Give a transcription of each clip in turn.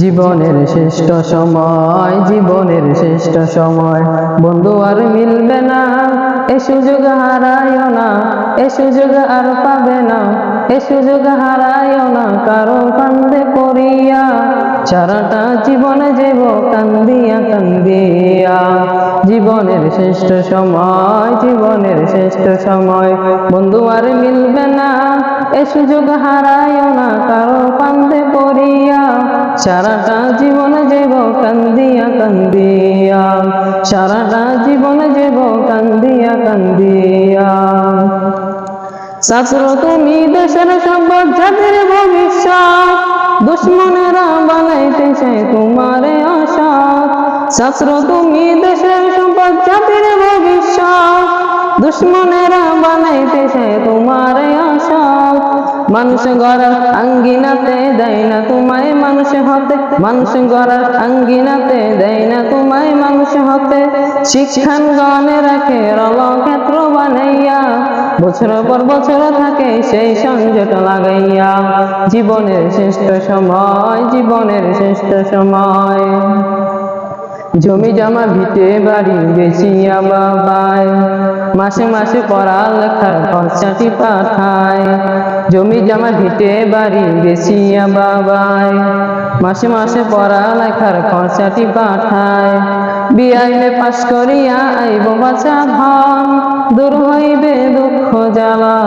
জীবনের শ্রেষ্ঠ সময়, জীবনের শ্রেষ্ঠ সময় বন্ধু আর মিলবে না, এ সুযোগ হারাইও না, এ সুযোগ আর পাবে না, এ সুযোগ হারাইও না কারো কান্দে পড়িয়া, সারাটা জীবনে যাব কান্দিয়া কান্দিয়া। জীবনের শ্রেষ্ঠ সময়, জীবনের শ্রেষ্ঠ সময় বন্ধু আর মিলবে না, এ সুযোগ হারাইও না কারো কান্দে পড়িয়া, সারাটা জীবনে যাব কান্দিয়া কান্দিয়া, সারাটা জীবনে যাব কান্দিয়া কান্দিয়া। ছাত্র তুমি দেশের সম্পদ, জাতির ভবিষ্যৎ, দুশ্মনেরা বানাইতে চায় তোমারে অসৎ। ছাত্র তুমি দেশের সম্পদ, জাতির ভবিষ্যৎ, দুশ্মনেরা বানাইতে চায় তোমারে অসৎ। মানুষ গড়ার আঙ্গিনাতে দেয় না তোমায় মানুষ হতে, মানুষ গড়ার আঙ্গিনাতে দেয় না তোমায় মানুষ হতে। শিক্ষাঙ্গনে রাখে রণক্ষেত্র বানাইয়া, বছর পর বছর থাকে সেই সংযত লাগাইয়া। জীবনের শ্রেষ্ঠ সময়, জীবনের শ্রেষ্ঠ সময় জমি জমা ভিটে বাড়ি বেচিয়া বাবায়, মাসে মাসে পড়ালেখার খরচাটি পাঠায়। জমি জমা ভিটে বাড়ি বেচিয়া বাবায়, মাসে মাসে পড়ালেখার খরচাটি পাঠায়। বিআইনে পাশ করিয়া আইব বাঁচা ধন, দূর হইবে দুঃখ জ্বালা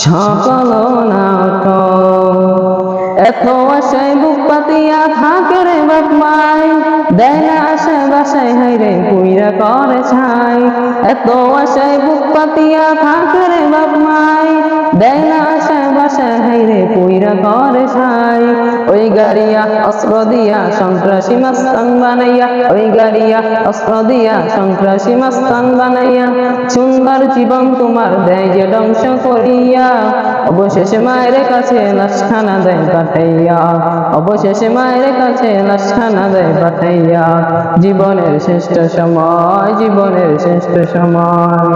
সকল নাট। এত আশায় বুক পাতিয়া থাকে রে বাপ মাই, দেয় না আশায় বাসায় হাইরে পুইরা করে ছাই। এত আশায় বুক পাতিয়া থাকে রে বাপ মাই, দেয় না আশায় বাসায় হাইরে পুইরা করে ছাই। ওই গাড়িয়া অস্ত্র দিয়া সন্ত্রাসী মাস্তান বানাইয়া, ওই গাড়িয়া অস্ত্র দিয়া সন্ত্রাসী মাস্তান বানাইয়া, সুন্দর জীবন তোমার দেয় যে ধ্বংস করিয়া। অবশেষে মায়ের কাছে লাশখানা দেয় পাঠাইয়া, অবশেষে মায়ের কাছে লাশখানা দেয় পাঠাইয়া। জীবনের শ্রেষ্ঠ সময়, জীবনের শ্রেষ্ঠ সময়।